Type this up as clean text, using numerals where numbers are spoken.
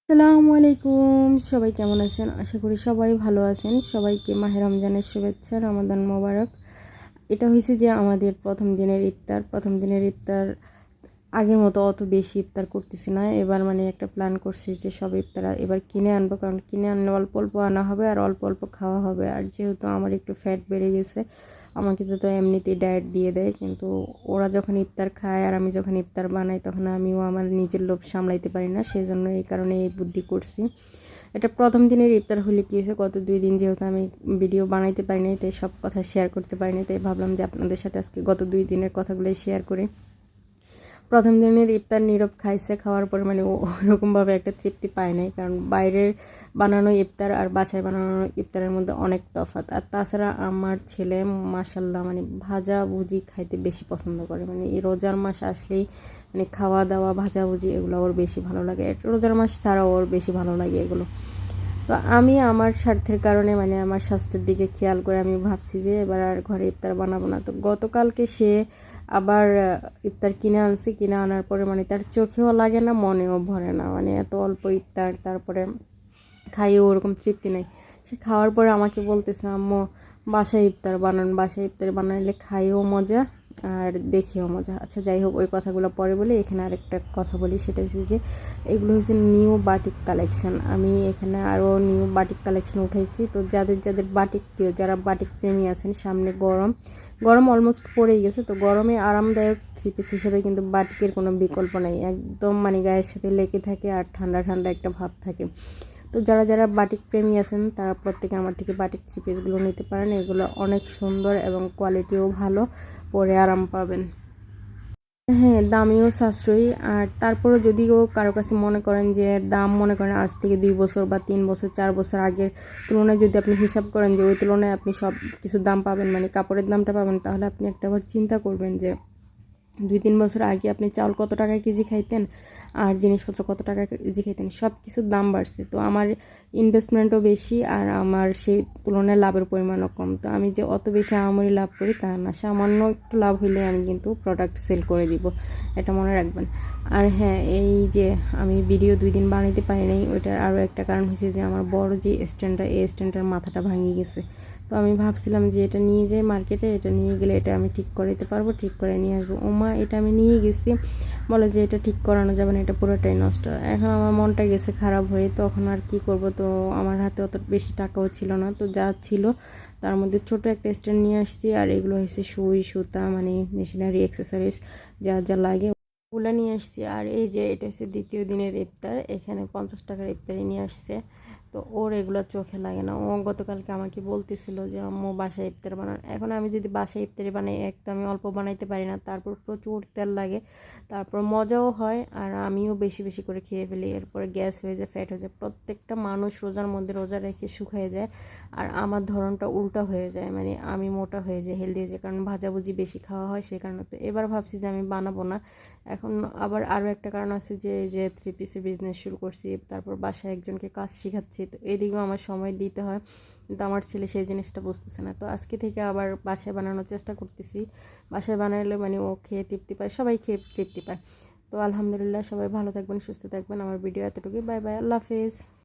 আসসালামু আলাইকুম, সবাই কেমন আছেন? আশা করি সবাই ভালো আছেন। সবাইকে মাহে রমজানের শুভেচ্ছা, রমাদান মোবারক। এটা হয়েছে যে আমাদের প্রথম দিনের ইফতার আগের মতো অত বেশি ইফতার করতেছি না। এবার মানে একটা প্ল্যান করছি যে সব ইফতার এবার কিনে আনবো, কারণ কিনে আনলে অল্প অল্প আনা হবে আর অল্প অল্প খাওয়া হবে। আর যেহেতু আমার একটু ফ্যাট বেড়ে গেছে, আমাকে তো এমনিতেই ডায়েট দিয়ে দেয়, কিন্তু ওরা যখন ইফতার খায় আর আমি যখন ইফতার বানাই তখন আমিও আমার নিজের লোভ সামলাইতে পারি না। সেজন্য এই কারণে এই বুদ্ধি করছি। এটা প্রথম দিনের ইফতার হলে কী হয়েছে, গত 2 দিন যেহেতু আমি ভিডিও বানাইতে পারিনি, তাই সব কথা শেয়ার করতে পারিনি, তাই ভাবলাম যে আপনাদের সাথে আজকে গত 2 দিনের কথাগুলোই শেয়ার করি। প্রথম দিনের ইফতার নীরব খাইছে, খাওয়ার পরে মানে ওরকমভাবে একটা তৃপ্তি পায় নাই, কারণ বাইরের বানানো ইফতার আর বাসায় বানানো ইফতারের মধ্যে অনেক তফাৎ। আর তাছাড়া আমার ছেলে মাশাল্লাহ মানে ভাজা ভুজি খাইতে বেশি পছন্দ করে। মানে এই রোজার মাস আসলেই মানে খাওয়া দাওয়া ভাজা ভুজি এগুলো ওর বেশি ভালো লাগে। রোজার মাস ছাড়াও ওর বেশি ভালো লাগে এগুলো। তো আমি আমার স্বার্থের কারণে মানে আমার স্বাস্থ্যের দিকে খেয়াল করে আমি ভাবছি যে এবার আর ঘরে ইফতার বানাবো না। তো গতকালকে সে আবার ইফতার কিনে আনছি, কিনে আনার পরে মানে তার চোখেও লাগে না, মনেও ভরে না, মানে এত অল্প ইফতার, তারপরে খাইও ওরকম তৃপ্তি নেই। সে খাওয়ার পরে আমাকে বলতেছে, আম্মু বাসায় ইফতার বানাইলে খাইও মজা আর দেখিও মজা। আচ্ছা যাই হোক, ওই কথাগুলো পরে বলি। এখানে আরেকটা কথা বলি, সেটা হচ্ছে যে এগুলো হচ্ছে নিউ বাটিক কালেকশন। আমি এখানে আরও নিউ বাটিক কালেকশন উঠাইছি। তো যাদের যাদের বাটিক প্রিয়, যারা বাটিক প্রেমী আছেন, সামনে গরম গরম অলমোস্ট পড়েই গেছে, তো গরমে আরামদায়ক 3 পিস হিসেবে কিন্তু বাটিকের কোনো বিকল্প নেই। একদম মানে গায়ের সাথে লেগে থাকে আর ঠান্ডা ঠান্ডা একটা ভাব থাকে। তো যারা যারা বাটিক প্রেমী আছেন তারা প্রত্যেকে আমার থেকে বাটিক 3 পিসগুলো নিতে পারেন। এগুলো অনেক সুন্দর এবং কোয়ালিটিও ভালো, পরে আরাম পাবেন। হ্যাঁ, দামিও সাশ্রয়ী। আর তারপরে যদিও কারো কাছে মনে করেন যে দাম, মনে করেন আজ থেকে 2 বছর বা 3 বছর 4 বছর আগের তুলনায় যদি আপনি হিসাব করেন যে ওই তুলনায় আপনি সব কিছু দাম পাবেন, মানে কাপড়ের দামটা পাবেন, তাহলে আপনি একটাবার চিন্তা করবেন যে 2-3 বছর আগে আপনি চাউল কত টাকায় কেজি খাইতেন আর জিনিসপত্র কত টাকা কেজি খাইতেন, সব কিছুর দাম বাড়ছে। তো আমার ইনভেস্টমেন্টও বেশি আর আমার সেই তুলনায় লাভের পরিমাণও কম। তো আমি যে অত বেশি আহামরি লাভ করি তা না, সামান্য একটু লাভ হইলে আমি কিন্তু প্রোডাক্ট সেল করে দিব, এটা মনে রাখবেন। আর হ্যাঁ, এই যে আমি ভিডিও 2 দিন বানাইতে পারি নাই, ওইটার আরও একটা কারণ হচ্ছে যে আমার বড় যে স্ট্যান্ডটা, এই স্ট্যান্ডটার মাথাটা ভাঙিয়ে গেছে। তো আমি ভাবছিলাম যে এটা নিয়ে যাই মার্কেটে, এটা নিয়ে গেলে এটা আমি ঠিক করে দিতে পারবো, ঠিক করে নিয়ে আসবো। ওমা, এটা আমি নিয়ে গেছি, বলে যে এটা ঠিক করানো যাবে না, এটা পুরোটাই নষ্ট। এখন আমার মনটা গেছে খারাপ হয়ে, তখন আর কি করব। তো আমার হাতে অত বেশি টাকাও ছিল না, তো যা ছিল তার মধ্যে ছোট একটা স্ট্যান্ড নিয়ে আসছি। আর এগুলো হচ্ছে সুই সুতা, মানে মেশিনারি অ্যাক্সেসরিজ যা যা লাগে ওগুলো নিয়ে আসছি। আর এই যে এটা হচ্ছে দ্বিতীয় দিনের ইফতার, এখানে 50 টাকার ইফতারি নিয়ে আসছে। তো ওর এগুলো চোখে লাগে না। ও গতকালকে আমাকে বলতেছিল যে আম্মু বাসায় ইফতার বানান। এখন আমি যদি বাসায় ইফতারি বানাই, এক তো আমি অল্প বানাইতে পারি না, তারপর প্রচুর তেল লাগে, তারপর মজাও হয় আর আমিও বেশি বেশি করে খেয়ে ফেলি, এরপরে গ্যাস হয়ে যায়, ফ্যাট হয়ে যায়। প্রত্যেকটা মানুষ রোজার মধ্যে রোজা রেখে শুকিয়ে যায়, আর আমার ধরনটা উল্টা হয়ে যায়, মানে আমি মোটা হয়ে যাই, হেলদি হয়ে যায়, কারণ ভাজাভুজি বেশি খাওয়া হয় সে কারণে। তো এবার ভাবছি যে আমি বানাবো না। এখন আবার আরও একটা কারণ আছে যে 3 পিসের বিজনেস শুরু করছি, তারপর বাসায় একজনকে কাজ শেখাচ্ছি, তো এদিকেও আমার সময় দিতে হয়, কিন্তু আমার ছেলে সেই জিনিসটা বুঝতেছে না। তো আজকে থেকে আবার বাসায় বানানোর চেষ্টা করতেছি। বাসায় বানালে মানে ও খেয়ে তৃপ্তি পায়, সবাই খেয়ে তৃপ্তি পায়। তো আলহামদুলিল্লাহ, সবাই ভালো থাকবেন, সুস্থ থাকবেন। আমার ভিডিও এতটুকুই। বাই বাই, আল্লাহ হাফেজ।